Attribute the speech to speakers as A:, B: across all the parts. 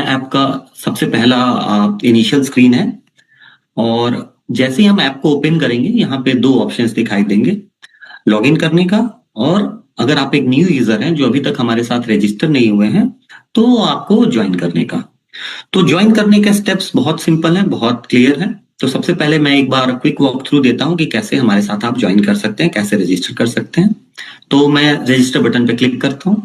A: App का सबसे पहला इनिशियल स्क्रीन है। और जैसे ही हम ऐप को ओपन करेंगे, यहाँ पे दो ऑप्शंस दिखाई देंगे, लॉगिन करने का, और अगर आप एक न्यू यूजर हैं जो अभी तक हमारे साथ रजिस्टर नहीं हुए हैं तो आपको ज्वाइन करने का। तो ज्वाइन करने के स्टेप्स बहुत सिंपल हैं, बहुत क्लियर हैं। तो सबसे पहले मैं एक बार क्विक वॉक थ्रू देता हूं कि कैसे हमारे साथ आप ज्वाइन कर सकते हैं, कैसे रजिस्टर कर सकते हैं। तो मैं रजिस्टर बटन पे क्लिक करता हूं।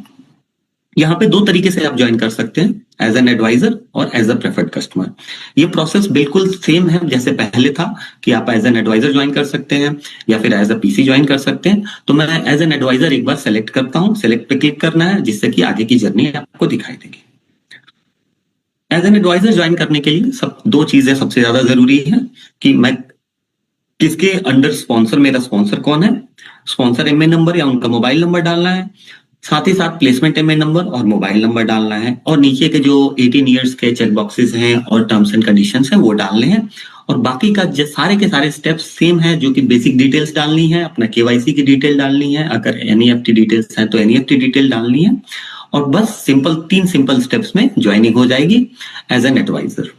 A: यहाँ पे दो तरीके से आप ज्वाइन कर सकते हैं, एज एन एडवाइजर और एज अ प्रेफर्ड कस्टमर। ये प्रोसेस बिल्कुल सेम है जैसे पहले था कि आप एज एन एडवाइजर ज्वाइन कर सकते हैं या फिर एज अ पीसी ज्वाइन कर सकते हैं। तो मैं एज एन एडवाइजर एक बार सेलेक्ट करता हूँ, सेलेक्ट पे क्लिक करना है जिससे कि आगे की जर्नी आपको दिखाई देगी। एज एन एडवाइजर ज्वाइन करने के लिए सब दो चीजें सबसे ज्यादा जरूरी है कि मैं किसके अंडर स्पॉन्सर, मेरा स्पॉन्सर कौन है, स्पॉन्सर एमए नंबर या उनका मोबाइल नंबर डालना है, साथ ही साथ प्लेसमेंट एमए नंबर और मोबाइल नंबर डालना है, और नीचे के जो 18 ईयर्स के चेक बॉक्सेस हैं और टर्म्स एंड कंडीशंस हैं वो डालने हैं। और बाकी का सारे के सारे स्टेप्स सेम है, जो कि बेसिक डिटेल्स डालनी है, अपना केवाईसी की डिटेल डालनी है, अगर एनईएफटी डिटेल्स हैं तो एनईएफटी डिटेल डालनी है, और बस तीन सिंपल स्टेप्स में ज्वाइनिंग हो जाएगी एज एन एडवाइजर।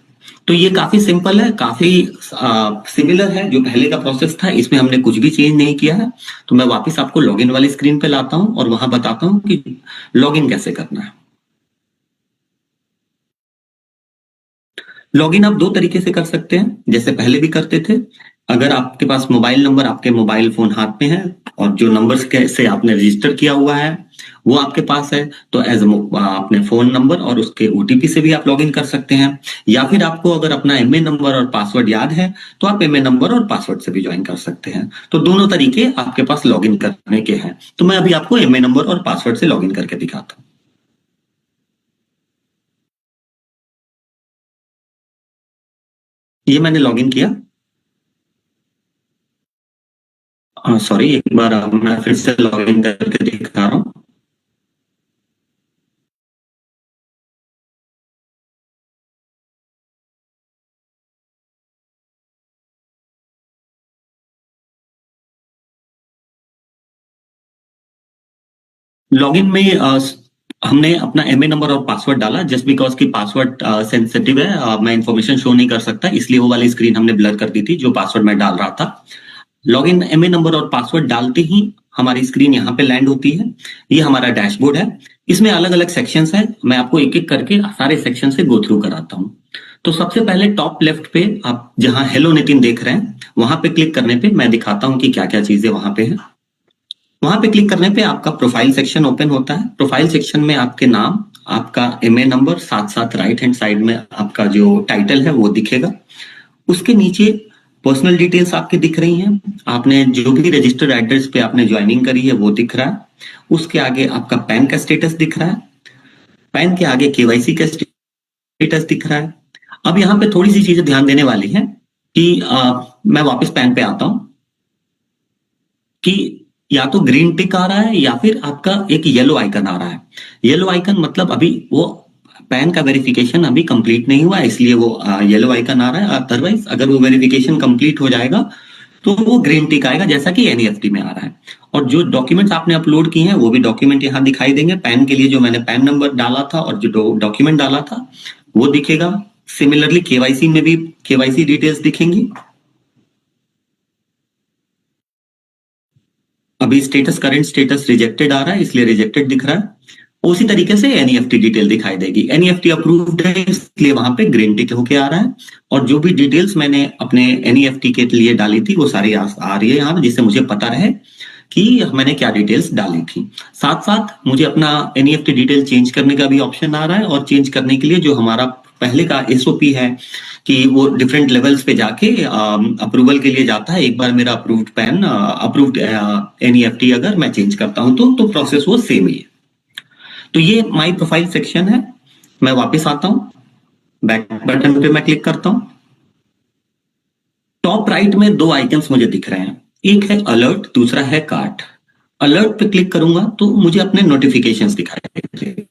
A: तो ये काफी सिंपल है, काफी सिमिलर है जो पहले का प्रोसेस था, इसमें हमने कुछ भी चेंज नहीं किया है। तो मैं वापस आपको लॉगिन वाली स्क्रीन पे लाता हूं और वहां बताता हूं कि लॉगिन कैसे करना है। लॉगिन आप दो तरीके से कर सकते हैं, जैसे पहले भी करते थे। अगर आपके पास मोबाइल नंबर, आपके मोबाइल फोन हाथ में है और जो नंबर से आपने रजिस्टर किया हुआ है वो आपके पास है, तो एज अपने फोन नंबर और उसके ओटीपी से भी आप लॉगिन कर सकते हैं। या फिर आपको अगर अपना एमए नंबर और पासवर्ड याद है तो आप एमए नंबर और पासवर्ड से भी ज्वाइन कर सकते हैं। तो दोनों तरीके आपके पास लॉगिन करने के हैं। तो मैं अभी आपको एमए नंबर और पासवर्ड से लॉगिन करके दिखाता हूँ। ये मैंने लॉगिन किया। सॉरी, एक बार मैं फिर से लॉगिन करके दिखा रहा हूँ। लॉगिन में हमने अपना एमए नंबर और पासवर्ड डाला, जस्ट बिकॉज की पासवर्ड सेंसिटिव है, मैं इंफॉर्मेशन शो नहीं कर सकता, इसलिए वो वाली स्क्रीन हमने ब्लर कर दी थी जो पासवर्ड मैं डाल रहा था। लॉगिन एमए नंबर और पासवर्ड डालते ही हमारी स्क्रीन यहाँ पे लैंड होती है। ये हमारा डैशबोर्ड है, इसमें अलग अलग सेक्शंस हैं, मैं आपको एक एक करके सारे सेक्शन से गो थ्रू कराता हूँ। तो सबसे पहले टॉप लेफ्ट पे आप जहां हेलो नितिन देख रहे हैं वहां पे क्लिक करने पे मैं दिखाता हूँ कि क्या क्या चीजें वहां पे है। वहां पे क्लिक करने पे आपका प्रोफाइल सेक्शन ओपन होता है। प्रोफाइल सेक्शन में आपके नाम, आपका एमए नंबर, साथ साथ राइट हैंड साइड में आपका जो टाइटल है वो दिखेगा। उसके नीचे पर्सनल डिटेल्स आपके दिख रही हैं, आपने जो भी रजिस्टर्ड एड्रेस पे आपने ज्वाइनिंग करी है वो दिख रहा है। उसके आगे आपका पैन का स्टेटस दिख रहा है, पैन के आगे केवाईसी का स्टेटस दिख रहा है। अब यहाँ पे थोड़ी सी चीजें ध्यान देने वाली है कि मैं वापस पैन पे आता हूं कि या तो ग्रीन टिक आ रहा है या फिर आपका एक येलो आइकन आ रहा है। येलो आइकन मतलब अभी वो पैन का वेरिफिकेशन अभी कंप्लीट नहीं हुआ है, इसलिए वो येलो आइकन आ रहा है। अदरवाइज अगर वो वेरिफिकेशन कंप्लीट हो जाएगा तो वो ग्रीन टिक आएगा, जैसा कि एनईएफटी में आ रहा है। और जो डॉक्यूमेंट्स आपने अपलोड किए हैं वो भी डॉक्यूमेंट यहाँ दिखाई देंगे। पैन के लिए जो मैंने पैन नंबर डाला था और जो डॉक्यूमेंट डाला था वो दिखेगा। सिमिलरली केवाईसी में भी केवाईसी डिटेल्स दिखेंगी। अभी स्टेटस, करंट स्टेटस रिजेक्टेड आ रहा है इसलिए रिजेक्टेड दिख रहा है। उसी तरीके से एनईएफटी डिटेल दिखाई देगी, एनईएफटी अप्रूव्ड है इसलिए वहां पे ग्रीन टिक होके आ रहा है। और जो भी डिटेल्स मैंने अपने एनईएफटी के लिए डाली थी वो सारी आ रही है यहाँ पे, जिससे मुझे पता रहे कि मैंने क्या डिटेल्स डाली थी। साथ साथ मुझे अपना एनईएफटी डिटेल चेंज करने का भी ऑप्शन आ रहा है, और चेंज करने के लिए जो हमारा पहले का एसओपी है कि वो डिफरेंट लेवल्स पे जाके अप्रूवल के लिए जाता है। एक बार मेरा अप्रूव्ड पैन, अप्रूव्ड एनईएफटी अगर मैं चेंज करता हूं तो प्रोसेस वो सेम ही है। तो ये माय प्रोफाइल सेक्शन है। मैं वापस आता हूं, बैक बटन पे मैं क्लिक करता हूं। टॉप राइट में दो आइकन्स मुझे दिख रहे हैं, एक है अलर्ट, दूसरा है कार्ट। अलर्ट पे क्लिक करूंगा तो मुझे अपने नोटिफिकेशंस दिखाई देंगे।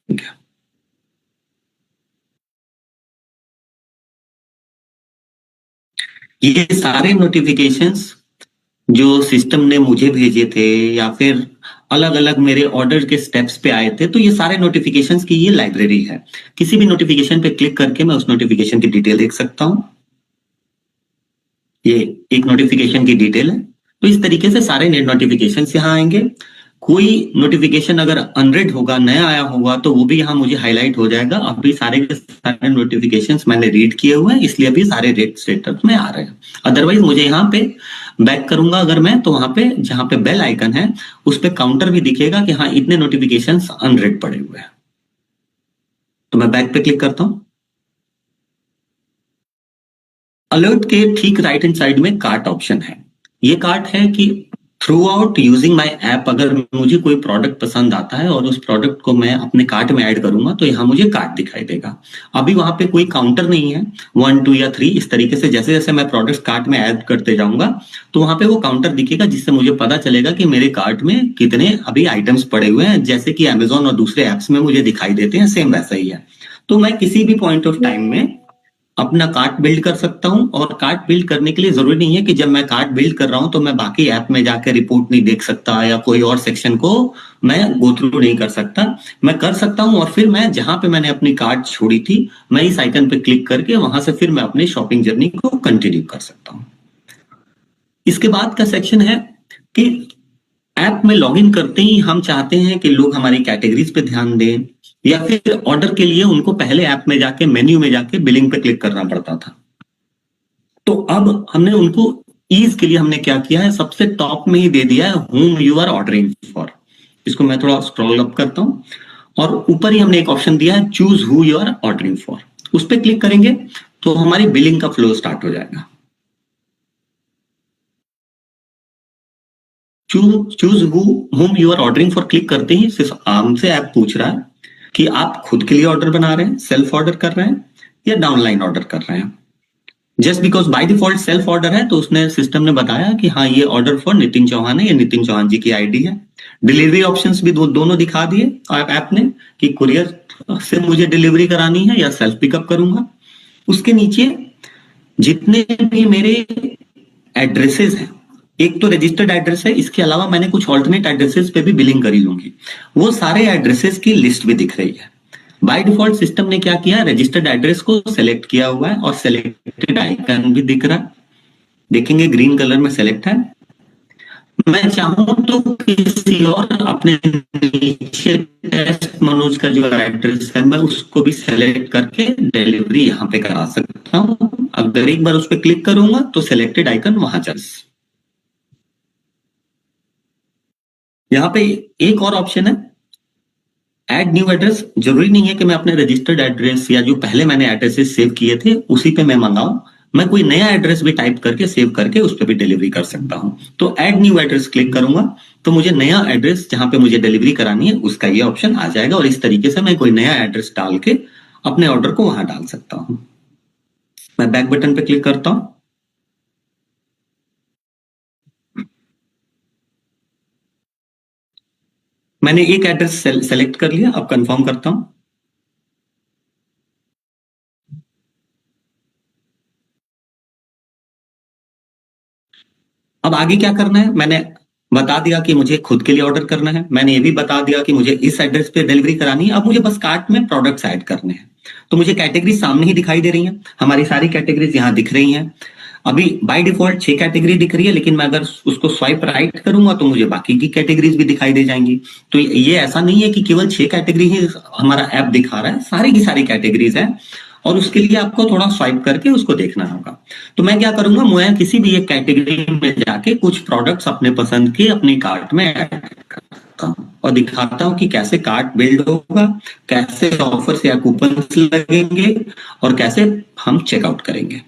A: ये सारे नोटिफिकेशंस जो सिस्टम ने मुझे भेजे थे या फिर अलग अलग मेरे ऑर्डर के स्टेप्स पे आए थे, तो ये सारे नोटिफिकेशंस की ये लाइब्रेरी है। किसी भी नोटिफिकेशन पे क्लिक करके मैं उस नोटिफिकेशन की डिटेल देख सकता हूँ। ये एक नोटिफिकेशन की डिटेल है। तो इस तरीके से सारे नेट नोटिफिकेशन यहाँ आएंगे। कोई नोटिफिकेशन अगर अनरेड होगा, नया आया होगा, तो वो भी यहाँ मुझे हाईलाइट हो जाएगा। अभी सारे के सारे नोटिफिकेशंस मैंने रीड किए हुए हैं, इसलिए अभी सारे रेड स्टेटस में आ रहे हैं। अदरवाइज मुझे यहाँ पे बैक करूंगा अगर मैं, तो वहां पे जहां पे बेल आइकन है उस पे काउंटर भी दिखेगा कि हाँ इतने नोटिफिकेशंस अनरेड पड़े हुए हैं। तो मैं बैक पे क्लिक करता हूँ। अलर्ट के ठीक राइट हैंड साइड में कार्ट ऑप्शन है। ये कार्ट है कि through out using my app अगर मुझे कोई प्रोडक्ट पसंद आता है और उस प्रोडक्ट को मैं अपने कार्ट में ऐड करूंगा तो यहाँ मुझे कार्ट दिखाई देगा। अभी वहां पे कोई काउंटर नहीं है 1 2 या 3, इस तरीके से जैसे जैसे मैं प्रोडक्ट्स कार्ट में ऐड करते जाऊंगा तो वहां पे वो काउंटर दिखेगा, जिससे मुझे पता चलेगा कि मेरे कार्ट में कितने अभी आइटम्स पड़े हुए हैं, जैसे कि अमेजोन और दूसरे एप्स में मुझे दिखाई देते हैं, सेम वैसा ही है। तो मैं किसी भी पॉइंट ऑफ टाइम में अपना कार्ट बिल्ड कर सकता हूं। और कार्ट बिल्ड करने के लिए जरूरी नहीं है कि जब मैं कार्ट बिल्ड कर रहा हूं तो मैं बाकी ऐप में जाकर रिपोर्ट नहीं देख सकता या कोई और सेक्शन को मैं गो थ्रू नहीं कर सकता। मैं कर सकता हूं और फिर मैं जहां पे मैंने अपनी कार्ट छोड़ी थी मैं इस आइकन पे क्लिक करके वहां से फिर मैं अपनी शॉपिंग जर्नी को कंटिन्यू कर सकता हूं। इसके बाद का सेक्शन है कि ऐप में लॉगिन करते ही हम चाहते हैं कि लोग हमारी कैटेगरीज पे ध्यान दें, या फिर ऑर्डर के लिए उनको पहले ऐप में जाके मेन्यू में जाके बिलिंग पे क्लिक करना पड़ता था। तो अब हमने उनको ईज के लिए हमने क्या किया है, सबसे टॉप में ही दे दिया है whom you are ordering for। इसको मैं थोड़ा स्क्रॉल अप करता हूं और ऊपर ही हमने एक ऑप्शन दिया है choose who you are ordering for. उस पर क्लिक करेंगे तो हमारी बिलिंग का फ्लो स्टार्ट हो जाएगा। Choose whom you are ordering for click करते ही सिर्फ आम से ऐप पूछ रहा है कि आप खुद के लिए ऑर्डर बना रहे हैं, सेल्फ ऑर्डर कर रहे हैं या डाउनलाइन ऑर्डर कर रहे हैं। Just because by default self order है तो उसने सिस्टम ने बताया कि हाँ ये ऑर्डर फॉर नितिन चौहान है, ये नितिन चौहान जी की आईडी है। डिलीवरी ऑप्शंस भी दोनों दिखा दिए ऐप ने कि कुरियर से मुझे डिलीवरी करानी है या सेल्फ पिकअप करूंगा। उसके नीचे जितने भी मेरे एड्रेसेस हैं, एक तो रजिस्टर्ड एड्रेस है, इसके अलावा मैंने कुछ ऑल्टरनेट एड्रेसेस पे भी बिलिंग करी लूंगी, वो सारे एड्रेसेस की लिस्ट भी दिख रही है। बाय डिफॉल्ट सिस्टम ने क्या किया, रजिस्टर्ड एड्रेस को सेलेक्ट किया हुआ है और सेलेक्टेड आइकन भी दिख रहा है। देखेंगे ग्रीन कलर में सेलेक्ट है। मैं चाहूं तो किसी और अपने नीचे टेस्ट मनोज का जो एड्रेस है मैं उसको भी सेलेक्ट करके डिलीवरी यहाँ पे करा सकता हूँ। अगर एक बार उस पर क्लिक करूंगा तो सेलेक्टेड आइकन वहां चल। यहाँ पे एक और ऑप्शन है ऐड न्यू एड्रेस। जरूरी नहीं है कि मैं अपने रजिस्टर्ड एड्रेस या जो पहले मैंने एड्रेसेस सेव किए थे उसी पे मैं मंगाऊं, मैं कोई नया एड्रेस भी टाइप करके सेव करके उस पर भी डिलीवरी कर सकता हूं। तो ऐड न्यू एड्रेस क्लिक करूंगा तो मुझे नया एड्रेस जहां पे मुझे डिलीवरी करानी है उसका ये ऑप्शन आ जाएगा और इस तरीके से मैं कोई नया एड्रेस डाल के अपने ऑर्डर को वहां डाल सकता हूं। मैं बैक बटन पे क्लिक करता हूं। मैंने एक एड्रेस सेलेक्ट कर लिया, अब कंफर्म करता हूं। अब आगे क्या करना है, मैंने बता दिया कि मुझे खुद के लिए ऑर्डर करना है, मैंने ये भी बता दिया कि मुझे इस एड्रेस पे डिलीवरी करानी है। अब मुझे बस कार्ट में प्रोडक्ट्स ऐड करने हैं। तो मुझे कैटेगरी सामने ही दिखाई दे रही हैं, हमारी सारी कैटेगरीज यहाँ दिख रही हैं। अभी बाय डिफॉल्ट 6 कैटेगरी दिख रही है, लेकिन मैं अगर उसको स्वाइप राइट करूंगा तो मुझे बाकी की कैटेगरीज भी दिखाई दे जाएंगी। तो ये ऐसा नहीं है कि केवल 6 कैटेगरी ही हमारा ऐप दिखा रहा है, सारी की सारी कैटेगरीज है और उसके लिए आपको थोड़ा स्वाइप करके उसको देखना होगा। तो मैं क्या करूंगा, मैं किसी भी एक कैटेगरी में जाके कुछ प्रोडक्ट्स अपने पसंद के अपनी कार्ट में ऐड करता हूं और दिखाता हूं कि कैसे कार्ट बिल्ड होगा, कैसे ऑफर्स या कूपन लगेंगे और कैसे हम चेकआउट करेंगे।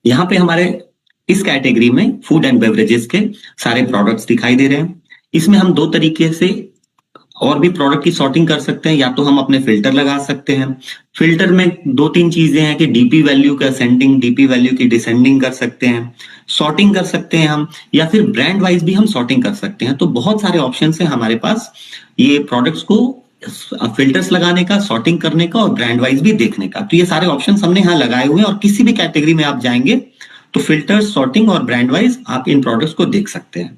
A: यहाँ पे हमारे इस कैटेगरी में फूड एंड बेवरेजेस के सारे प्रोडक्ट्स दिखाई दे रहे हैं। इसमें हम दो तरीके से और भी प्रोडक्ट की सॉर्टिंग कर सकते हैं, या तो हम अपने फिल्टर लगा सकते हैं। फिल्टर में दो तीन चीजें हैं कि डीपी वैल्यू का असेंडिंग, डीपी वैल्यू की डिसेंडिंग कर सकते हैं, सॉर्टिंग कर सकते हैं हम, या फिर ब्रांड वाइज भी हम सॉर्टिंग कर सकते हैं। तो बहुत सारे ऑप्शन हैं हमारे पास ये प्रोडक्ट्स को फिल्टर्स लगाने का, सॉर्टिंग करने का और ब्रांड वाइज भी देखने का। तो ये सारे ऑप्शन हमने यहाँ लगाए हुए हैं और किसी भी कैटेगरी में आप जाएंगे तो फिल्टर, सॉर्टिंग और ब्रांड वाइज आप इन प्रोडक्ट्स को देख सकते हैं।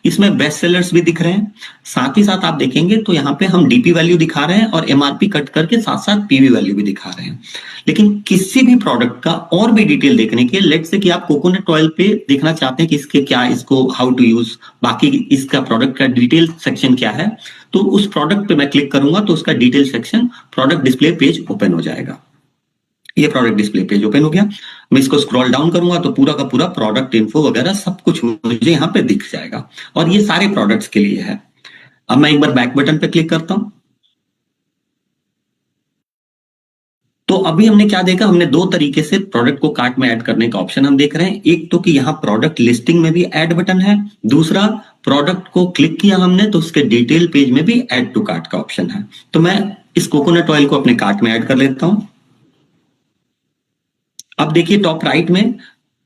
A: इसमें बेस्ट सेलर्स भी दिख रहे हैं। साथ ही साथ आप देखेंगे तो यहाँ पे हम डीपी वैल्यू दिखा रहे हैं और एमआरपी कट करके साथ साथ पीवी वैल्यू भी दिखा रहे हैं। लेकिन किसी भी प्रोडक्ट का और भी डिटेल देखने के, लेट से कि आप कोकोनट ऑयल पे देखना चाहते हैं कि इसके क्या, इसको हाउ टू यूज, बाकी इसका प्रोडक्ट का डिटेल सेक्शन क्या है, तो उस प्रोडक्ट पे मैं क्लिक करूंगा तो उसका detail section product display page open हो जाएगा। ये प्रोडक्ट डिस्प्ले पेज ओपन हो गया। मैं इसको स्क्रॉल डाउन करूंगा तो पूरा का पूरा प्रोडक्ट इन्फो वगैरह सब कुछ मुझे यहाँ पे दिख जाएगा और ये सारे प्रोडक्ट्स के लिए है। अब मैं एक बार बैक बटन पे क्लिक करता हूं तो अभी हमने क्या देखा, हमने दो तरीके से प्रोडक्ट को कार्ट में ऐड करने का ऑप्शन हम देख रहे हैं। एक तो कि यहाँ प्रोडक्ट लिस्टिंग में भी ऐड बटन है, दूसरा प्रोडक्ट को क्लिक किया हमने तो उसके डिटेल पेज में भी ऐड टू कार्ट का ऑप्शन है। तो मैं इस कोकोनट ऑयल को अपने कार्ट में ऐड कर लेता हूं। अब देखिए टॉप राइट में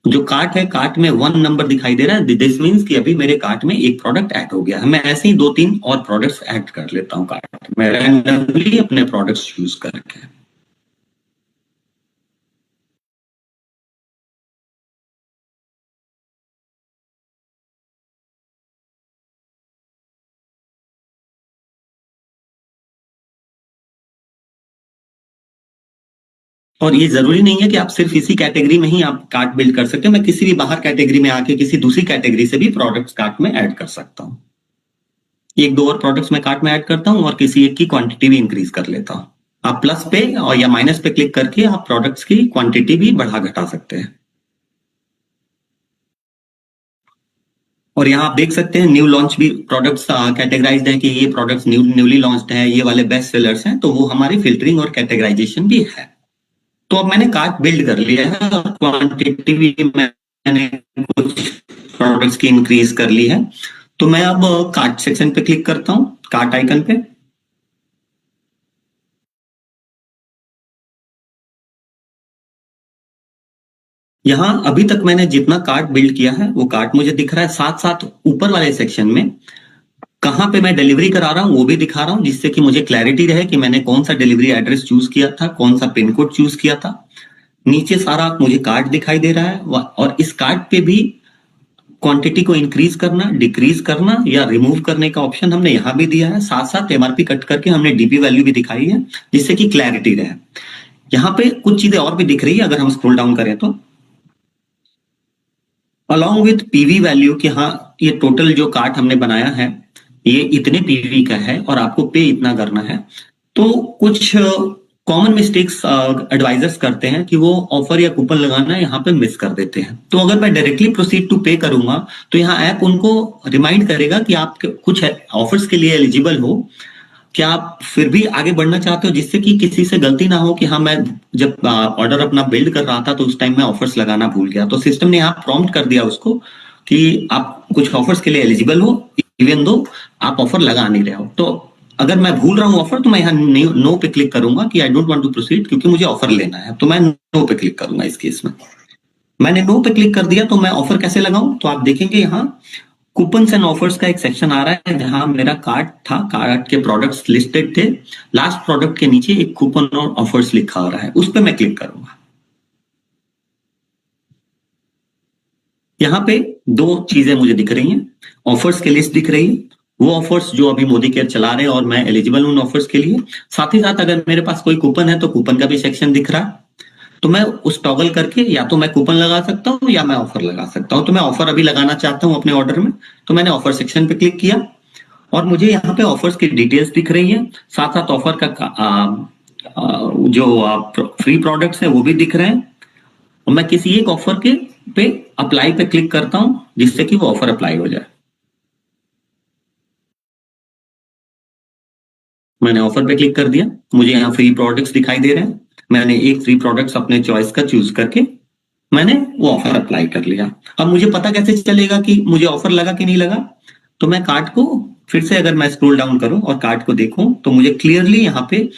A: जो कार्ट है, कार्ट में 1 नंबर दिखाई दे रहा है। दिस मीन्स कि अभी मेरे कार्ट में एक प्रोडक्ट ऐड हो गया है। मैं ऐसे ही 2-3 और प्रोडक्ट्स ऐड कर लेता हूं कार्ट में, रैंडमली अपने प्रोडक्ट्स चूज करके। और ये जरूरी नहीं है कि आप सिर्फ इसी कैटेगरी में ही आप कार्ट बिल्ड कर सकते हो। मैं किसी भी बाहर कैटेगरी में आके किसी दूसरी कैटेगरी से भी प्रोडक्ट्स कार्ट में ऐड कर सकता हूँ। एक दो और प्रोडक्ट्स में कार्ट में ऐड करता हूँ और किसी एक की क्वांटिटी भी इंक्रीज कर लेता हूँ। आप प्लस पे और या माइनस पे क्लिक करके आप प्रोडक्ट्स की क्वांटिटी भी बढ़ा घटा सकते हैं। और यहाँ आप देख सकते हैं न्यू लॉन्च भी प्रोडक्ट्स कैटेगराइज्ड है कि ये प्रोडक्ट्स न्यूली लॉन्च्ड है, ये वाले बेस्ट सेलर्स हैं, तो वो हमारी फिल्टरिंग और कैटेगराइजेशन भी है। तो अब मैंने कार्ट बिल्ड कर लिया है और क्वांटिटी भी मैंने कुछ प्रोडक्ट्स की इंक्रीज कर ली है। तो मैं अब कार्ट सेक्शन पे क्लिक करता हूँ, कार्ट आइकन पे। यहाँ अभी तक मैंने जितना कार्ट बिल्ड किया है वो कार्ट मुझे दिख रहा है। साथ साथ ऊपर वाले सेक्शन में कहाँ पे मैं डिलीवरी करा रहा हूँ वो भी दिखा रहा हूँ, जिससे कि मुझे क्लैरिटी रहे कि मैंने कौन सा डिलीवरी एड्रेस चूज किया था, कौन सा पिन कोड चूज किया था। नीचे सारा मुझे कार्ट दिखाई दे रहा है और इस कार्ट पे भी क्वांटिटी को इंक्रीज करना, डिक्रीज करना या रिमूव करने का ऑप्शन हमने यहाँ भी दिया है। साथ साथ एमआरपी कट करके हमने डीपी वैल्यू भी दिखाई है, जिससे कि क्लैरिटी रहे। यहाँ पे कुछ चीजें और भी दिख रही है अगर हम स्क्रॉल डाउन करें तो, अलॉन्ग विथ पीवी वैल्यू कि हाँ ये टोटल जो कार्ट हमने बनाया है ये इतने पीवी का है और आपको पे इतना करना है। तो कुछ कॉमन मिस्टेक्स एडवाइजर्स करते हैं कि वो ऑफर या कूपन लगाना यहाँ पे मिस कर देते हैं। तो अगर मैं डायरेक्टली प्रोसीड टू पे करूंगा तो यहाँ ऐप उनको रिमाइंड करेगा कि आप कुछ ऑफर्स के लिए एलिजिबल हो, क्या आप फिर भी आगे बढ़ना चाहते हो, जिससे कि किसी से गलती ना हो कि हाँ मैं जब ऑर्डर अपना बिल्ड कर रहा था तो उस टाइम मैं ऑफर्स लगाना भूल गया। तो सिस्टम ने यहाँ प्रॉम्प्ट कर दिया उसको कि आप कुछ ऑफर्स के लिए एलिजिबल हो इवन दो आप ऑफर लगा नहीं रहे हो। तो अगर मैं भूल रहा हूँ ऑफर तो मैं यहाँ नो पे क्लिक करूंगा कि I don't want to proceed, क्योंकि मुझे ऑफर लेना है। तो मैं नो पे क्लिक करूंगा इस केस में। मैंने नो पे क्लिक कर दिया तो मैं ऑफर कैसे लगाऊं, तो आप देखेंगे यहाँ कूपन्स एंड ऑफर्स का एक सेक्शन आ रहा है जहां मेरा कार्ट था, कार्ट के प्रोडक्ट्स लिस्टेड थे। लास्ट प्रोडक्ट के नीचे एक कूपन और ऑफर्स लिखा आ रहा है, उस पर मैं क्लिक करूंगा। यहाँ पे दो चीजें मुझे दिख रही हैं, ऑफर्स की लिस्ट दिख रही है, वो ऑफर्स जो अभी मोदी केयर चला रहे हैं और मैं एलिजिबल हूं ऑफर्स के लिए। साथ ही साथ अगर मेरे पास कोई कूपन है तो कूपन का भी सेक्शन दिख रहा है। तो मैं उस टॉगल करके या तो मैं कूपन लगा सकता हूँ या मैं ऑफर लगा सकता हूँ। तो मैं ऑफर अभी लगाना चाहता हूँ अपने ऑर्डर में, तो मैंने ऑफर सेक्शन पे क्लिक किया और मुझे यहाँ पे ऑफर्स की डिटेल्स दिख रही है। साथ साथ ऑफर का जो फ्री प्रोडक्ट्स है वो भी दिख रहे हैं और मैं किसी एक ऑफर के पे अप्लाई पे क्लिक करता हूँ जिससे कि वो ऑफर अप्लाई हो जाए। मैंने ऑफर पे क्लिक कर दिया, मुझे यहाँ फ्री प्रोडक्ट्स दिखाई दे रहे हैं। मैंने एक फ्री प्रोडक्ट्स अपने चॉइस का चूज करके मैंने वो ऑफर अप्लाई कर लिया। अब मुझे पता कैसे चलेगा कि मुझे ऑफर लगा कि नहीं लगा, तो मैं कार्ट को फिर से अगर मैं स्क्रॉल डाउन करूं और कार्ट को देखूं तो मुझे क्लियरली यहाँ पे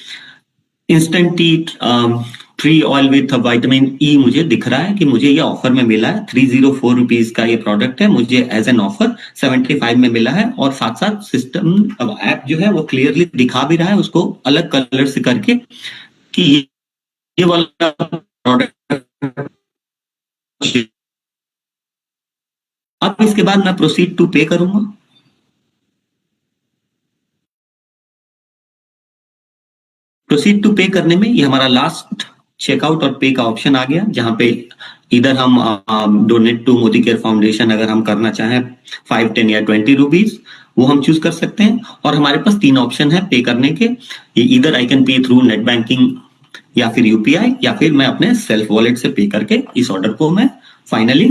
A: instant tea tree oil with vitamin E मुझे दिख रहा है कि मुझे ये ऑफर में मिला है। 304 रुपीज का ये प्रोडक्ट है, मुझे एज एन ऑफर 75 में मिला है। और साथ साथ सिस्टम अब ऐप जो है वो क्लियरली दिखा भी रहा है उसको अलग कलर से करके कि ये वाला प्रोडक्ट। अब इसके बाद मैं प्रोसीड टू पे करूंगा। प्रोसीड टू पे करने में ये हमारा लास्ट चेकआउट और पे का ऑप्शन आ गया, जहां पे इधर हम donate to Modi care foundation अगर हम करना चाहें 5, 10 या 20 रुपीज वो हम चूज कर सकते हैं। और हमारे पास 3 ऑप्शन है पे करने के, इधर I can pay through net banking या फिर यूपीआई, या फिर मैं अपने सेल्फ वॉलेट से पे करके इस ऑर्डर को मैं फाइनली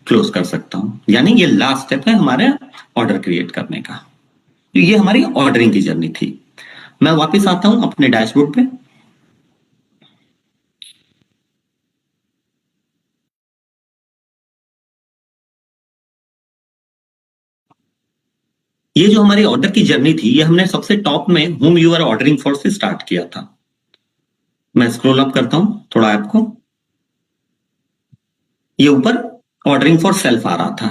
A: क्लोज कर सकता हूं। यानी ये लास्ट स्टेप है हमारे ऑर्डर क्रिएट करने का। तो ये हमारी ऑर्डरिंग की जर्नी थी। मैं वापस आता हूं अपने डैशबोर्ड पे। ये जो हमारी ऑर्डर की जर्नी थी ये हमने सबसे टॉप में home you are ordering for से स्टार्ट किया था। मैं स्क्रॉल अप करता हूं थोड़ा ऐप को, ये ऊपर ऑर्डरिंग फॉर सेल्फ आ रहा था।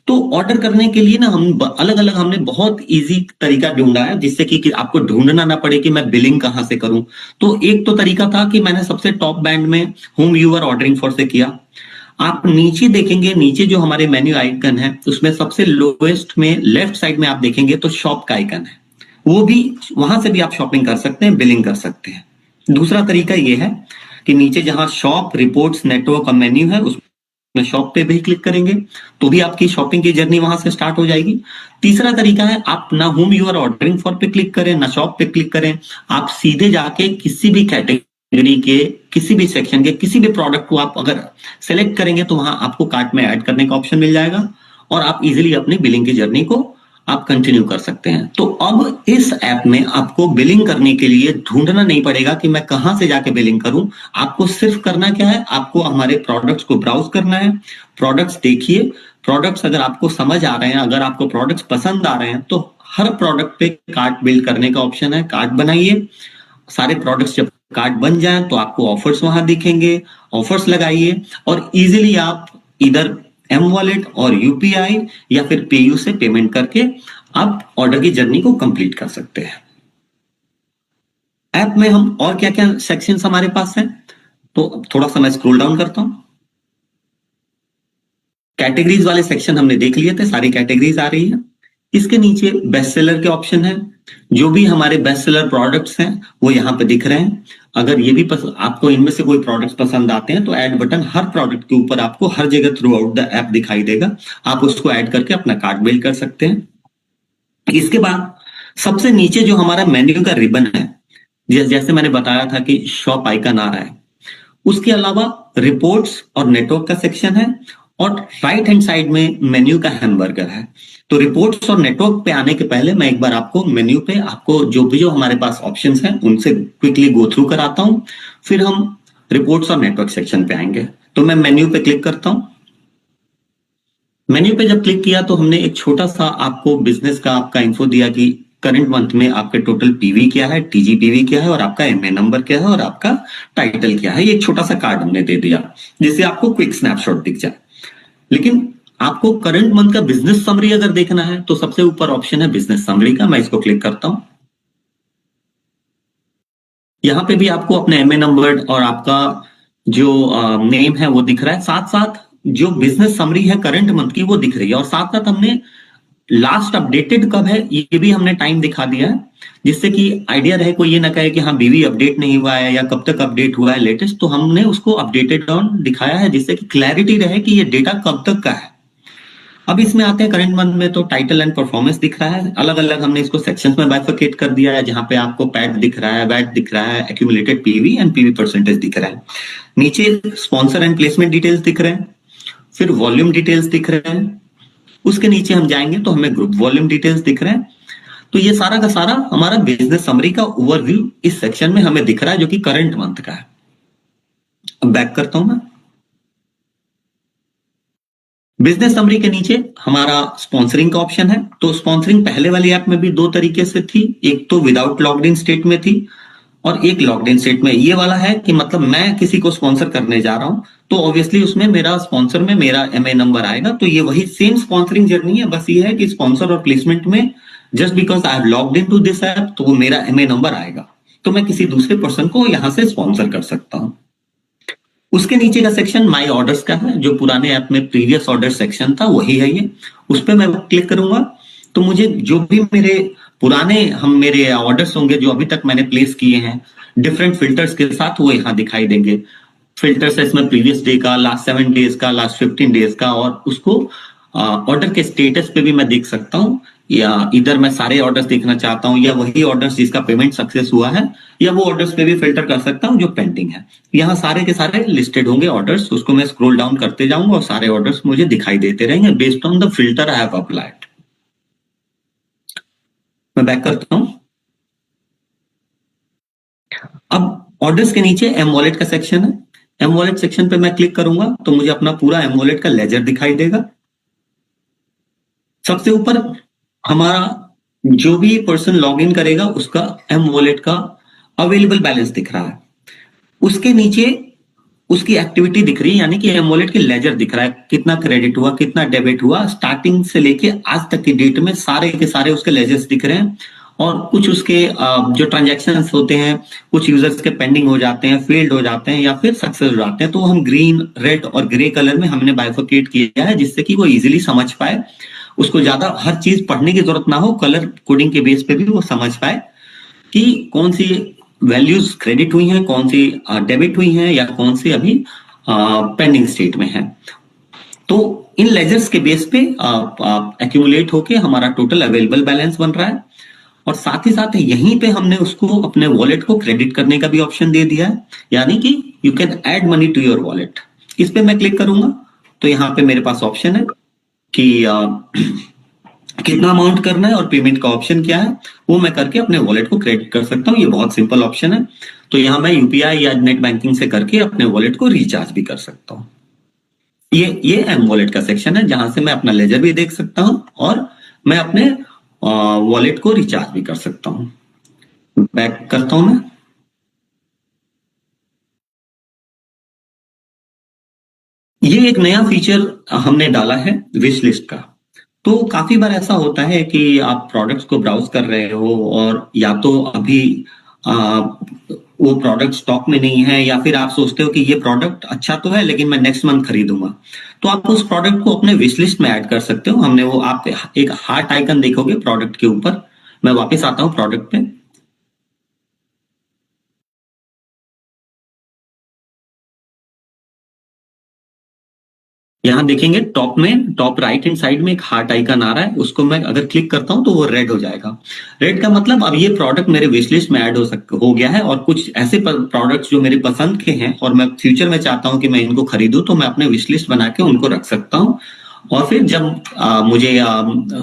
A: तो ऑर्डर करने के लिए ना हम अलग अलग हमने बहुत इजी तरीका ढूंढा है जिससे कि आपको ढूंढना ना पड़े कि मैं बिलिंग कहां से करूं। तो एक तो तरीका था कि मैंने सबसे टॉप बैंड में home you are ordering for से किया। आप नीचे देखेंगे, नीचे जो हमारे मेन्यू आइकन है उसमें सबसे लोएस्ट में लेफ्ट साइड में आप देखेंगे तो शॉप का आइकन है, वो भी वहां से भी आप शॉपिंग कर सकते हैं, बिलिंग कर सकते हैं। दूसरा तरीका ये है कि नीचे जहां शॉप, रिपोर्ट्स, नेटवर्क और मेन्यू है उसमें शॉप पे भी क्लिक करेंगे तो भी आपकी शॉपिंग की जर्नी वहां से स्टार्ट हो जाएगी। तीसरा तरीका है आप ना home you are ordering for पे क्लिक करें ना शॉप पे क्लिक करें, आप सीधे जाके किसी भी कैटेगरी के किसी भी सेक्शन के किसी भी प्रोडक्ट को आप अगर सेलेक्ट करेंगे तो वहां आपको कार्ट में ऐड करने का ऑप्शन मिल जाएगा और आप इजीली अपनी बिलिंग की जर्नी को आप कंटिन्यू कर सकते हैं। तो अब इस ऐप में आपको बिलिंग करने के लिए ढूंढना नहीं पड़ेगा कि मैं कहां से जाके बिलिंग करूं। आपको सिर्फ करना क्या है, आपको हमारे प्रोडक्ट्स को ब्राउज करना है। प्रोडक्ट्स देखिए, प्रोडक्ट्स अगर आपको समझ आ रहे हैं, अगर आपको प्रोडक्ट्स पसंद आ रहे हैं तो हर प्रोडक्ट पे कार्ट बिल्ड करने का ऑप्शन है, कार्ट बनाइए। सारे प्रोडक्ट्स जब कार्ट बन जाए तो आपको ऑफर्स वहां दिखेंगे, ऑफर्स लगाइए और इजीली आप इधर एम वॉलेट और यूपीआई या फिर पेयू से पेमेंट करके आप ऑर्डर की जर्नी को कंप्लीट कर सकते हैं। ऐप में हम और क्या क्या सेक्शंस हमारे पास हैं, तो थोड़ा सा मैं स्क्रॉल डाउन करता हूं। कैटेगरीज वाले सेक्शन हमने देख लिए थे, सारी कैटेगरीज आ रही है। इसके नीचे बेस्ट सेलर के ऑप्शन है, जो भी हमारे बेस्ट सेलर प्रोडक्ट्स हैं वो यहाँ पे दिख रहे हैं। अगर ये भी आपको इनमें से कोई प्रोडक्ट्स पसंद आते हैं तो ऐड बटन हर प्रोडक्ट के ऊपर आपको हर जगह थ्रू आउट द ऐप दिखाई देगा, आप उसको ऐड करके अपना कार्ट बिल्ड कर सकते हैं। इसके बाद सबसे नीचे जो हमारा मेन्यू का रिबन है, जैसे मैंने बताया था कि शॉप आइकन आ रहा है, उसके अलावा रिपोर्ट्स और नेटवर्क का सेक्शन है और राइट हैंड साइड में मेन्यू का हैमबर्गर है। तो रिपोर्ट्स और नेटवर्क पे आने के पहले मैं एक बार आपको मेन्यू पे आपको जो हमारे पास ऑप्शंस हैं उनसे क्विकली गो थ्रू कराता हूं, फिर हम रिपोर्ट्स और नेटवर्क सेक्शन पे आएंगे। तो मैं मेन्यू पे क्लिक करता हूं। मेन्यू पे जब क्लिक किया तो हमने एक छोटा सा आपको बिजनेस का आपका इन्फो दिया कि करंट मंथ में आपके टोटल पीवी क्या है, टीजीपीवी क्या है और आपका एमए नंबर क्या है और आपका टाइटल क्या है। ये एक छोटा सा कार्ड हमने दे दिया जिससे आपको क्विक स्नैपशॉट दिख जाए। लेकिन आपको करंट मंथ का बिजनेस समरी अगर देखना है तो सबसे ऊपर ऑप्शन है बिजनेस समरी का, मैं इसको क्लिक करता हूं। यहां पे भी आपको अपने एमए नंबर और आपका जो नेम है वो दिख रहा है, साथ साथ जो बिजनेस समरी है करंट मंथ की वो दिख रही है और साथ साथ हमने लास्ट अपडेटेड कब है ये भी हमने टाइम दिखा दिया है, जिससे कि आइडिया रहे, कोई ये ना कहे कि हाँ बीवी अपडेट नहीं हुआ है या कब तक अपडेट हुआ है लेटेस्ट, तो हमने उसको अपडेटेड ऑन दिखाया है जिससे कि क्लैरिटी रहे कि ये डेटा कब तक का है। अब इसमें आते हैं करंट मंथ में, तो टाइटल एंड परफॉर्मेंस दिख रहा है, अलग अलग हमने इसको सेक्शंस में बाइफरकेट कर दिया है, जहां पे आपको पैट दिख रहा है, वैट दिख रहा है, accumulated PV and PV percentage दिख रहा है। नीचे स्पॉन्सर एंड प्लेसमेंट डिटेल्स दिख रहे हैं, फिर वॉल्यूम डिटेल्स दिख रहे हैं, उसके नीचे हम जाएंगे तो हमें ग्रुप वॉल्यूम डिटेल्स दिख रहे हैं। तो ये सारा का सारा हमारा बिजनेस समरी का ओवरव्यू इस सेक्शन में हमें दिख रहा है जो कि करंट मंथ का है। अब बैक करता हूं मैं। बिजनेस समरी के नीचे हमारा स्पॉन्सरिंग का ऑप्शन है। तो स्पॉन्सरिंग पहले वाली ऐप में भी 2 तरीके से थी, एक तो विदाउट लॉग्ड इन स्टेट में थी और एक लॉग्ड इन स्टेट में। ये वाला है कि मतलब मैं किसी को स्पॉन्सर करने जा रहा हूं, तो ऑब्वियसली उसमें मेरा स्पॉन्सर में मेरा एमए नंबर आएगा। तो ये वही सेम स्पॉन्सरिंग जर्नी है, बस ये है कि स्पॉन्सर और प्लेसमेंट में just because I have logged in to this app तो वो मेरा एमए नंबर आएगा, तो मैं किसी दूसरे पर्सन को यहां से स्पॉन्सर कर सकता हूं। उसके नीचे का सेक्शन माई ऑर्डर्स का है, जो पुराने ऐप में प्रीवियस ऑर्डर सेक्शन था वही है ये। उस पर मैं क्लिक करूंगा तो मुझे जो भी मेरे ऑर्डर्स होंगे जो अभी तक मैंने प्लेस किए हैं डिफरेंट फिल्टर्स के साथ, वो यहाँ दिखाई देंगे। फिल्टर्स है इसमें प्रीवियस डे का, लास्ट 7 डेज का, लास्ट 15 डेज का, और उसको ऑर्डर के स्टेटस पे भी मैं देख सकता हूँ, या इधर मैं सारे ऑर्डर्स देखना चाहता हूँ या वही ऑर्डर्स जिसका पेमेंट सक्सेस हुआ है, या वो ऑर्डर्स पे भी फिल्टर कर सकता हूँ जो पेंडिंग है। यहाँ सारे के सारे लिस्टेड होंगे ऑर्डर्स, उसको मैं स्क्रॉल डाउन करते जाऊंगा और सारे ऑर्डर्स मुझे दिखाई देते रहेंगे based on the filter I have applied. मैं बैक करता हूँ। अब ऑर्डर्स के नीचे एम वॉलेट का सेक्शन है। एम वॉलेट सेक्शन पे मैं क्लिक करूंगा तो मुझे अपना पूरा एम वॉलेट का लेजर दिखाई देगा। सबसे ऊपर हमारा जो भी पर्सन लॉग इन करेगा उसका एम वॉलेट का अवेलेबल बैलेंस दिख रहा है। उसके नीचे उसकी एक्टिविटी दिख रही है, यानी कि एम वॉलेट के लेजर दिख रहा है, कितना क्रेडिट हुआ, कितना डेबिट हुआ, स्टार्टिंग से लेके आज तक की डेट में सारे के सारे उसके लेजर्स दिख रहे हैं। और कुछ उसके जो ट्रांजैक्शंस होते हैं, कुछ यूजर्स के पेंडिंग हो जाते हैं, फेल्ड हो जाते हैं या फिर सक्सेस हो जाते हैं, तो हम ग्रीन, रेड और ग्रे कलर में हमने बाइफरकेट किया है जिससे कि वो इजीली समझ पाए, उसको ज्यादा हर चीज पढ़ने की जरूरत ना हो, कलर कोडिंग के बेस पे भी वो समझ पाए कि कौन सी वैल्यूज क्रेडिट हुई हैं, कौन सी डेबिट हुई हैं, या कौन सी अभी पेंडिंग स्टेट में है। तो इन लेजर्स के बेस पे एक्यूमुलेट होके हमारा टोटल अवेलेबल बैलेंस बन रहा है। और साथ ही साथ यहीं पे हमने उसको अपने वॉलेट को क्रेडिट करने का भी ऑप्शन दे दिया है, यानी कि you can add money to your wallet. इस पे मैं क्लिक करूंगा तो यहाँ पे मेरे पास ऑप्शन है कि कितना अमाउंट करना है और पेमेंट का ऑप्शन क्या है, वो मैं करके अपने वॉलेट को क्रेडिट कर सकता हूँ। ये बहुत सिंपल ऑप्शन है। तो यहाँ मैं यूपीआई या नेट बैंकिंग से करके अपने वॉलेट को रिचार्ज भी कर सकता हूँ। ये एम वॉलेट का सेक्शन है जहां से मैं अपना लेजर भी देख सकता हूँ और मैं अपने वॉलेट को रिचार्ज भी कर सकता हूँ। बैक करता हूं मैं। ये एक नया फीचर हमने डाला है विश लिस्ट का। तो काफी बार ऐसा होता है कि आप प्रोडक्ट्स को ब्राउज कर रहे हो और या तो अभी वो प्रोडक्ट स्टॉक में नहीं है, या फिर आप सोचते हो कि ये प्रोडक्ट अच्छा तो है लेकिन मैं नेक्स्ट मंथ खरीदूंगा, तो आप उस प्रोडक्ट को अपने विश लिस्ट में ऐड कर सकते हो। हमने वो, आप एक हार्ट आइकन देखोगे प्रोडक्ट के ऊपर। मैं वापस आता हूँ प्रोडक्ट पे। यहाँ देखेंगे टॉप में, टॉप राइट हैंड साइड में एक हार्ट आइकन आ रहा है, उसको मैं अगर क्लिक करता हूं तो वो रेड हो जाएगा। रेड का मतलब अब ये प्रोडक्ट मेरे विश लिस्ट में ऐड हो गया है, और कुछ ऐसे प्रोडक्ट्स जो मेरे पसंद के हैं और मैं फ्यूचर में चाहता हूं कि मैं इनको खरीदूं, तो मैं अपने विश लिस्ट बना के उनको रख सकता हूं। और फिर जब मुझे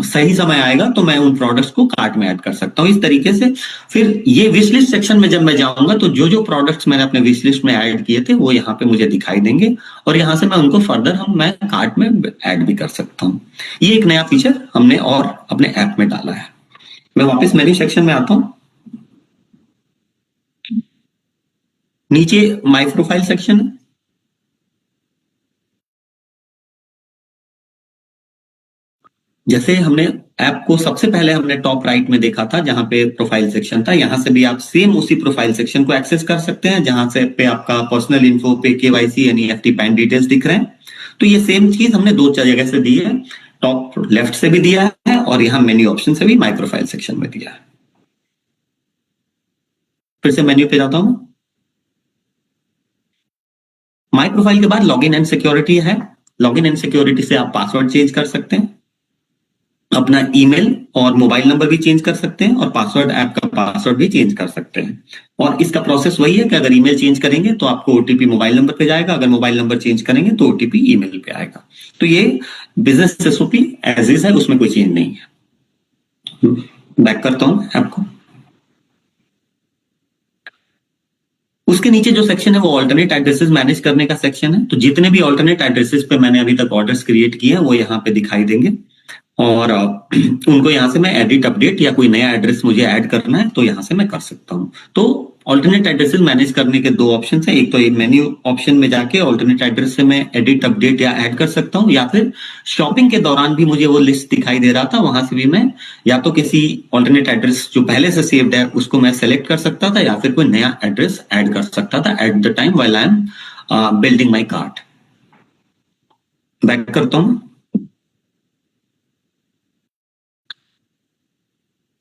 A: सही समय आएगा तो मैं उन प्रोडक्ट्स को कार्ट में ऐड कर सकता हूँ इस तरीके से। फिर ये विश लिस्ट सेक्शन में जब मैं जाऊंगा तो जो जो प्रोडक्ट्स मैंने अपने विश लिस्ट में ऐड किए थे वो यहाँ पे मुझे दिखाई देंगे, और यहाँ से मैं उनको फर्दर मैं कार्ट में ऐड भी कर सकता हूँ। ये एक नया फीचर हमने और अपने ऐप में डाला है। मैं वापस मेन्यू सेक्शन में आता हूँ। नीचे माई प्रोफाइल सेक्शन है। जैसे हमने ऐप को सबसे पहले हमने टॉप राइट में देखा था जहां पे प्रोफाइल सेक्शन था, यहां से भी आप सेम उसी प्रोफाइल सेक्शन को एक्सेस कर सकते हैं जहां से पे आपका पर्सनल इन्फो, पे केवाईसी, एनईएफटी, पैन डिटेल्स दिख रहे हैं। तो ये सेम चीज हमने दो जगह से दी है, टॉप लेफ्ट से भी दिया है और यहाँ मेन्यू ऑप्शन से भी माई प्रोफाइल सेक्शन में दिया है। फिर से मेन्यू पे जाता हूं। माई प्रोफाइल के बाद लॉगिन एंड सिक्योरिटी है। लॉगिन एंड सिक्योरिटी से आप पासवर्ड चेंज कर सकते हैं, अपना ईमेल और मोबाइल नंबर भी चेंज कर सकते हैं, और पासवर्ड, ऐप का पासवर्ड भी चेंज कर सकते हैं। और इसका प्रोसेस वही है कि अगर ईमेल चेंज करेंगे तो आपको ओटीपी मोबाइल नंबर पे जाएगा, अगर मोबाइल नंबर चेंज करेंगे तो ओटीपी ईमेल पे आएगा। तो ये बिजनेस एसओपी एज इज है, उसमें कोई चेंज नहीं है। बैक करता हूं ऐप को। उसके नीचे जो सेक्शन है वो ऑल्टरनेट एड्रेसेस मैनेज करने का सेक्शन है। तो जितने भी ऑल्टरनेट एड्रेसेस पे मैंने अभी तक ऑर्डर्स क्रिएट किए हैं वो यहाँ पे दिखाई देंगे, और उनको यहाँ से मैं एडिट, अपडेट या कोई नया एड्रेस मुझे ऐड करना है तो यहाँ से मैं कर सकता हूँ। तो ऑल्टरनेट एड्रेसेस मैनेज करने के दो ऑप्शन है। एक तो ये मेन्यू ऑप्शन में जाके ऑल्टरनेट एड्रेस से मैं एडिट, अपडेट या ऐड कर सकता हूँ, या फिर शॉपिंग के दौरान भी मुझे वो लिस्ट दिखाई दे रहा था, वहां से भी मैं या तो किसी ऑल्टरनेट एड्रेस जो पहले से सेव्ड है उसको मैं सेलेक्ट कर सकता था, या फिर कोई नया एड्रेस ऐड कर सकता था at the time while I am building my cart. Back करता हूं।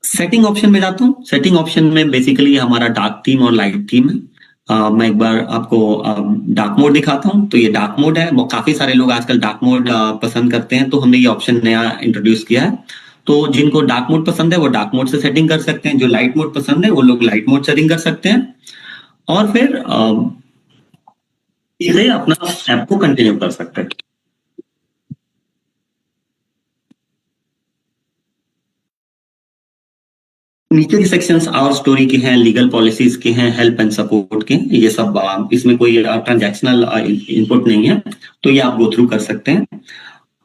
A: सेटिंग ऑप्शन में जाता हूँ। सेटिंग ऑप्शन में बेसिकली हमारा डार्क थीम और लाइट थीम है। मैं एक बार आपको डार्क मोड दिखाता हूँ। तो ये डार्क मोड है, काफी सारे लोग आजकल डार्क मोड पसंद करते हैं, तो हमने ये ऑप्शन नया इंट्रोड्यूस किया है। तो जिनको डार्क मोड पसंद है वो डार्क मोड से सेटिंग कर सकते हैं, जो लाइट मोड पसंद है वो लोग लाइट मोड सेटिंग कर सकते हैं, और फिर इसे अपना ऐप को कंटिन्यू कर सकते हैं। नीचे के सेक्शंस आवर स्टोरी के हैं, लीगल पॉलिसीज के हैं, हेल्प एंड सपोर्ट के, ये सब इसमें कोई ट्रांजैक्शनल इनपुट नहीं है, तो ये आप गो थ्रू कर सकते हैं।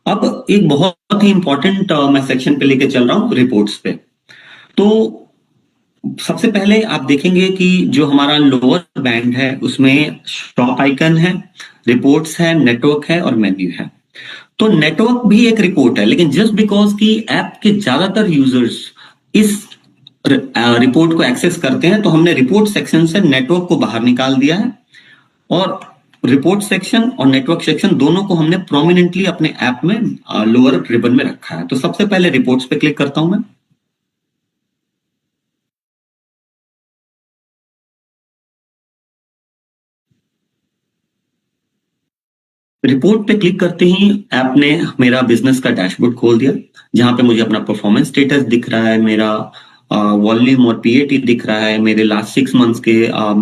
A: अब एक बहुत ही इंपॉर्टेंट मैं सेक्शन पे लेके चल रहा हूँ, रिपोर्ट्स पे। तो सबसे पहले आप देखेंगे कि जो हमारा लोअर बैंड है उसमें शॉप आइकन है, रिपोर्ट्स है, नेटवर्क है और मेन्यू है। तो नेटवर्क भी एक रिपोर्ट है, लेकिन जस्ट बिकॉज की ऐप के ज्यादातर यूजर्स इस रिपोर्ट को एक्सेस करते हैं, तो हमने रिपोर्ट सेक्शन से नेटवर्क को बाहर निकाल दिया है, और रिपोर्ट सेक्शन और नेटवर्क सेक्शन दोनों को हमने प्रोमिनेंटली अपने ऐप में लोअर रिबन में रखा है। तो सबसे पहले रिपोर्ट्स पे क्लिक करता हूं मैं। रिपोर्ट पे क्लिक करते ही ऐप ने मेरा बिजनेस का डैशबोर्ड खोल दिया, जहां पे मुझे अपना परफॉर्मेंस स्टेटस दिख रहा है, मेरा वॉल्यूम और पीएटी दिख रहा है, मेरे लास्ट 6 मंथ्स के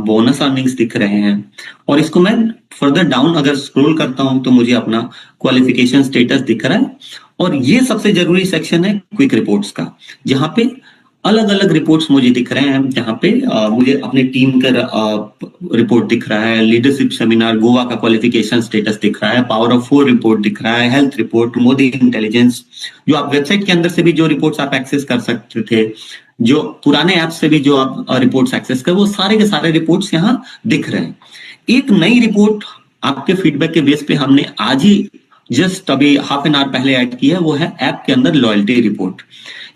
A: बोनस अर्निंग्स दिख रहे हैं। और इसको मैं फर्दर डाउन अगर स्क्रॉल करता हूं तो मुझे अपना क्वालिफिकेशन स्टेटस दिख रहा है। और ये सबसे जरूरी सेक्शन है क्विक रिपोर्ट्स का, जहां पे अलग अलग रिपोर्ट्स मुझे दिख रहे हैं, जहां पे मुझे अपने टीम का रिपोर्ट दिख रहा है, लीडरशिप सेमिनार गोवा का क्वालिफिकेशन स्टेटस दिख रहा है, पावर ऑफ 4 रिपोर्ट दिख रहा है, हेल्थ रिपोर्ट, मोदी इंटेलिजेंस, जो आप वेबसाइट के अंदर से भी जो रिपोर्ट्स आप एक्सेस कर सकते थे, जो पुराने ऐप से भी जो आप रिपोर्ट्स एक्सेस कर, वो सारे के सारे रिपोर्ट्स यहाँ दिख रहे हैं। एक नई रिपोर्ट आपके फीडबैक के बेस पे हमने आज ही जस्ट अभी हाफ एन आवर पहले ऐड की है, वो है ऐप के अंदर लॉयल्टी रिपोर्ट।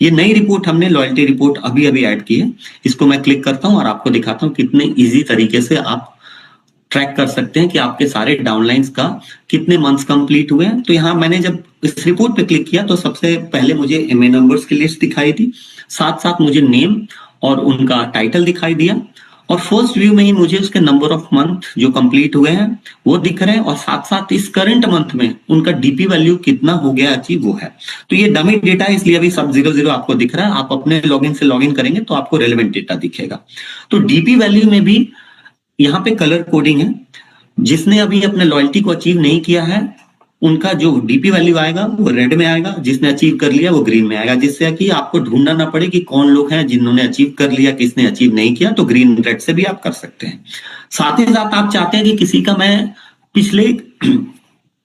A: ये नई रिपोर्ट हमने लॉयल्टी रिपोर्ट अभी अभी ऐड की है। इसको मैं क्लिक करता हूं और आपको दिखाता हूं कितने इजी तरीके से आप ट्रैक कर सकते हैं कि आपके सारे डाउनलाइंस का कितने मंथ्स कंप्लीट हुए हैं। तो यहाँ मैंने जब इस रिपोर्ट पे क्लिक किया तो सबसे पहले मुझे एमए नंबर्स की लिस्ट दिखाई दी, साथ साथ मुझे नेम और उनका टाइटल दिखाई दिया, और फर्स्ट व्यू में ही मुझे उसके नंबर ऑफ मंथ जो कंप्लीट हुए हैं वो दिख रहे हैं, और साथ साथ इस करंट मंथ में उनका डीपी वैल्यू कितना हो गया अचीव वो है। तो ये डमी डेटा है, इसलिए अभी सब 0 आपको दिख रहा है। आप अपने लॉगिन से लॉगिन करेंगे तो आपको रेलेवेंट डेटा दिखेगा। तो डीपी वैल्यू में भी यहाँ पे कलर कोडिंग है। जिसने अभी अपने लॉयल्टी को अचीव नहीं किया है उनका जो डीपी वैल्यू आएगा वो रेड में आएगा, जिसने अचीव कर लिया वो ग्रीन में आएगा, जिससे कि आपको ढूंढना ना पड़े कि कौन लोग हैं जिन्होंने अचीव कर लिया, किसने अचीव नहीं किया। तो ग्रीन रेड से भी आप कर सकते हैं। साथ ही साथ आप चाहते हैं कि किसी का मैं पिछले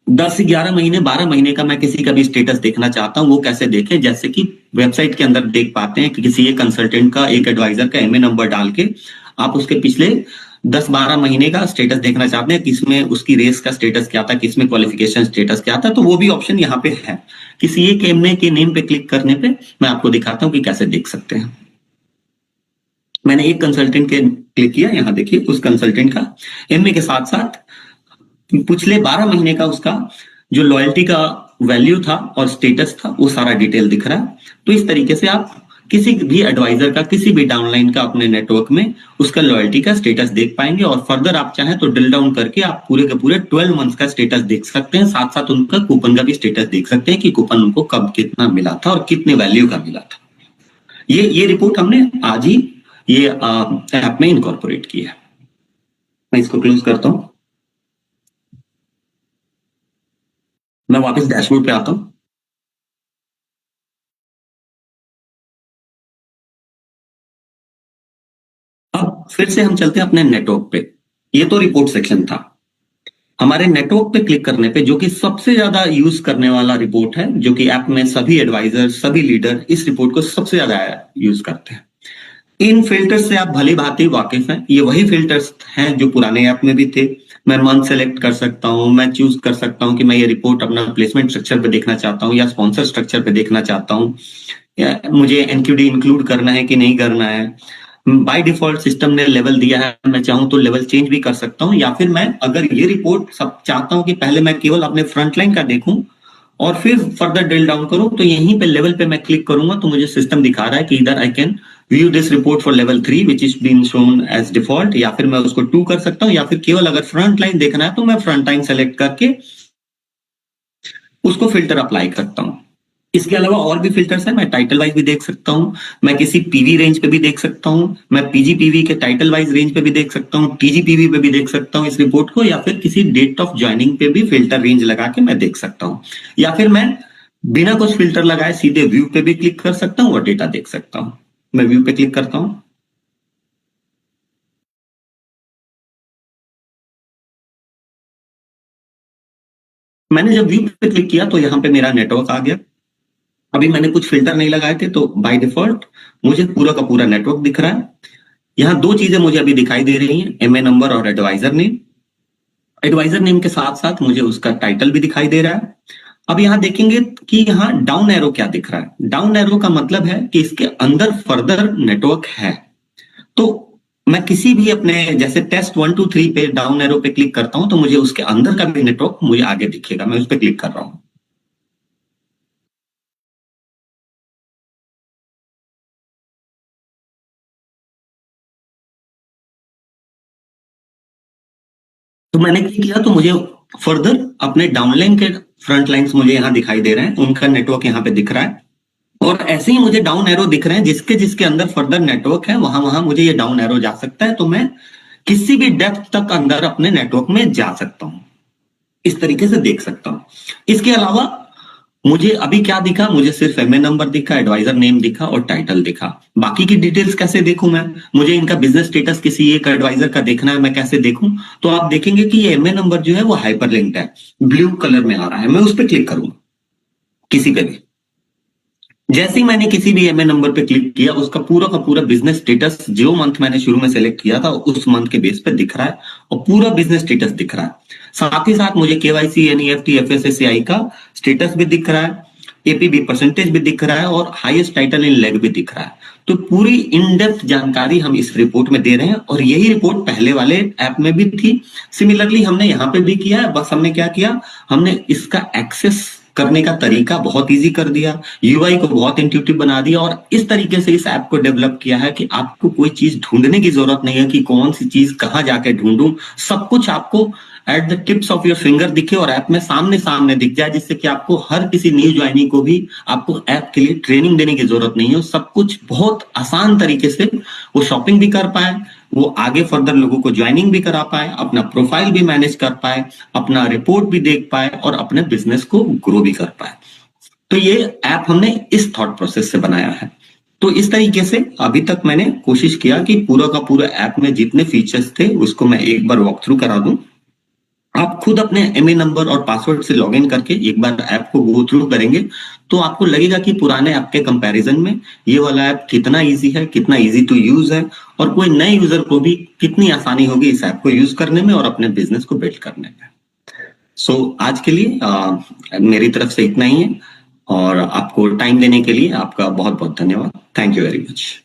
A: 10 11 महीने 12 महीने का मैं किसी का भी स्टेटस देखना चाहता हूं, वो कैसे देखे, जैसे कि वेबसाइट के अंदर देख पाते हैं कि किसी एक कंसल्टेंट का, एक एडवाइजर का एमए नंबर डाल के आप उसके पिछले 10-12 महीने का स्टेटस देखना चाहते हैं, किसमें उसकी रेस का स्टेटस क्या था, किसमें क्वालिफिकेशन स्टेटस क्या था, तो वो भी ऑप्शन यहाँ पे है। किसी एक एमए के नेम पे क्लिक करने पे मैं आपको दिखाता हूँ कि कैसे देख सकते हैं। मैंने एक कंसल्टेंट के क्लिक किया, यहाँ देखिए उस कंसल्टेंट का एमए के साथ साथ पिछले 12 महीने का उसका जो लॉयल्टी का वैल्यू था और स्टेटस था वो सारा डिटेल दिख रहा है। तो इस तरीके से आप किसी भी एडवाइजर का, किसी भी डाउनलाइन का अपने नेटवर्क में उसका लॉयल्टी का स्टेटस देख पाएंगे, और फर्दर आप चाहें तो ड्रिल डाउन करके आप पूरे के पूरे 12 मंथ्स का स्टेटस देख सकते हैं। साथ साथ उनका कूपन का भी स्टेटस देख सकते हैं कि कूपन उनको कब कितना मिला था और कितने वैल्यू का मिला था। ये रिपोर्ट हमने आज ही ये ऐप में इनकॉर्पोरेट की है। मैं इसको क्लोज करता हूं, मैं वापस डैशबोर्ड पे आता हूं। अब फिर से हम चलते हैं अपने नेटवर्क पे। ये तो रिपोर्ट सेक्शन था। हमारे नेटवर्क पे क्लिक करने पे जो कि सबसे ज्यादा यूज करने वाला रिपोर्ट है, जो कि ऐप में सभी एडवाइजर, सभी लीडर इस रिपोर्ट को सबसे ज्यादा यूज करते हैं, इन फिल्टर्स से आप भली भांति वाकिफ हैं। ये वही फिल्टर्स हैं जो पुराने ऐप में भी थे। मैं मंथ सेलेक्ट कर सकता हूँ, मैं चूज कर सकता हूँ कि मैं ये रिपोर्ट अपना प्लेसमेंट स्ट्रक्चर पे देखना चाहता हूँ या स्पॉन्सर स्ट्रक्चर पे देखना चाहता हूँ, या मुझे एनक्यूडी इंक्लूड करना है कि नहीं करना है। बाय डिफॉल्ट सिस्टम ने लेवल दिया है, मैं चाहूँ तो लेवल चेंज भी कर सकता हूँ, या फिर मैं अगर ये रिपोर्ट सब चाहता हूँ कि पहले मैं केवल अपने फ्रंटलाइन का देखूं और फिर फर्दर ड्रिल डाउन करूं, तो यहीं पे लेवल पे मैं क्लिक करूंगा तो मुझे सिस्टम दिखा रहा है कि इधर I can view this report for level 3 which is been shown as default, या फिर मैं उसको 2 कर सकता हूँ, या फिर केवल अगर फ्रंट लाइन देखना है तो मैं फ्रंट लाइन सेलेक्ट करके उसको फिल्टर अप्लाई करता हूँ। इसके अलावा और भी फिल्टर्स हैं, मैं टाइटल वाइज भी देख सकता हूँ, मैं किसी पीवी रेंज पे भी देख सकता हूँ, मैं पीजीपीवी के टाइटल वाइज रेंज पे भी देख सकता हूँ, टीजीपीवी पे भी देख सकता हूँ इस रिपोर्ट को, या फिर किसी डेट ऑफ ज्वाइनिंग पे भी फिल्टर रेंज लगा के मैं देख सकता हूँ, या फिर मैं बिना कुछ फिल्टर लगाए सीधे व्यू पे भी क्लिक कर सकता हूँ और डेटा देख सकता हूँ। मैं व्यू पे क्लिक करता हूँ। मैंने जब व्यू पे क्लिक किया तो यहाँ पे मेरा नेटवर्क आ गया। अभी मैंने कुछ फिल्टर नहीं लगाए थे तो बाय डिफॉल्ट मुझे पूरा का पूरा नेटवर्क दिख रहा है। यहाँ दो चीजें मुझे अभी दिखाई दे रही हैं, एमए नंबर और एडवाइजर नेम। एडवाइजर नेम के साथ साथ मुझे उसका टाइटल भी दिखाई दे रहा है। अब यहाँ देखेंगे कि यहाँ डाउन एरो क्या दिख रहा है। डाउन एरो का मतलब है कि इसके अंदर फर्दर नेटवर्क है। तो मैं किसी भी अपने जैसे टेस्ट 1 2 3 पे डाउन एरो पे क्लिक करता हूं तो मुझे उसके अंदर का भी नेटवर्क मुझे आगे दिखेगा। मैं उस पर क्लिक कर रहा हूं। तो मैंने क्लिक किया तो मुझे फर्दर अपने डाउनलाइन के फ्रंट लाइन्स मुझे यहाँ दिखाई दे रहे हैं, उनका नेटवर्क यहाँ पे दिख रहा है। और ऐसे ही मुझे डाउन एरो दिख रहे हैं, जिसके जिसके अंदर फर्दर नेटवर्क है वहां वहां मुझे ये डाउन एरो जा सकता है, तो मैं किसी भी डेप्थ तक अंदर अपने नेटवर्क में जा सकता हूं। इस तरीके से देख सकता हूं। इसके अलावा मुझे अभी क्या दिखा, मुझे सिर्फ एमए नंबर दिखा, एडवाइजर नेम दिखा और टाइटल दिखा। बाकी की डिटेल्स कैसे देखूं मैं? मुझे इनका बिजनेस स्टेटस किसी एक एडवाइजर का देखना है, मैं कैसे देखूं? तो आप देखेंगे कि ये एमए नंबर जो है वो हाइपर लिंक्ड है, ब्लू कलर में आ रहा है। मैं उस पर क्लिक करूंगा किसी पे भी। जैसे ही मैंने किसी भी एमए नंबर पे क्लिक किया, उसका पूरा का पूरा बिजनेस स्टेटस जो मंथ मैंने शुरू में सेलेक्ट किया था उस मंथ के बेस पे दिख रहा है, और पूरा बिजनेस स्टेटस दिख रहा है। साथ ही साथ मुझे केवाईसी, एनईएफटी, एफएसएसएआई का स्टेटस भी दिख रहा है, एपीबी परसेंटेज भी दिख रहा है और हाईएस्ट टाइटल इन लेग भी दिख रहा है। तो पूरी इन डेप्थ जानकारी हम इस रिपोर्ट में दे रहे हैं, और यही रिपोर्ट पहले वाले ऐप में भी थी। सिमिलरली हमने यहाँ पे भी किया है, बस हमने क्या किया, हमने इसका एक्सेस करने का तरीका बहुत इजी कर दिया, यूआई को बहुत इंट्यूटिव बना दिया, और इस तरीके से इस ऐप को डेवलप किया है कि आपको कोई चीज ढूंढने की जरूरत नहीं है कि कौन सी चीज कहाँ जाके ढूंढूं। सब कुछ आपको at the tips of your finger दिखे और ऐप में सामने सामने दिख जाए, जिससे कि आपको हर किसी न्यू ज्वाइनिंग को भी आपको ऐप के लिए ट्रेनिंग देने की जरूरत नहीं है। सब कुछ बहुत आसान तरीके से वो शॉपिंग भी कर पाए, वो आगे फर्दर लोगों को ज्वाइनिंग भी करा पाए, अपना प्रोफाइल भी मैनेज कर पाए, अपना रिपोर्ट भी देख पाए और अपने बिजनेस को ग्रो भी कर पाए। तो ये ऐप हमने इस थॉट प्रोसेस से बनाया है। तो इस तरीके से अभी तक मैंने कोशिश किया कि पूरा का पूरा ऐप में जितने फीचर्स थे उसको मैं एक बार वॉक थ्रू करा दूं। आप खुद अपने एमए नंबर और पासवर्ड से लॉगिन करके एक बार ऐप को गो थ्रू करेंगे तो आपको लगेगा कि पुराने ऐप के कंपैरिजन में ये वाला ऐप कितना इजी है, कितना इजी टू यूज है, और कोई नए यूजर को भी कितनी आसानी होगी इस ऐप को यूज करने में और अपने बिजनेस को बिल्ड करने में। सो आज के लिए मेरी तरफ से इतना ही है, और आपको टाइम देने के लिए आपका बहुत बहुत धन्यवाद। Thank you very much.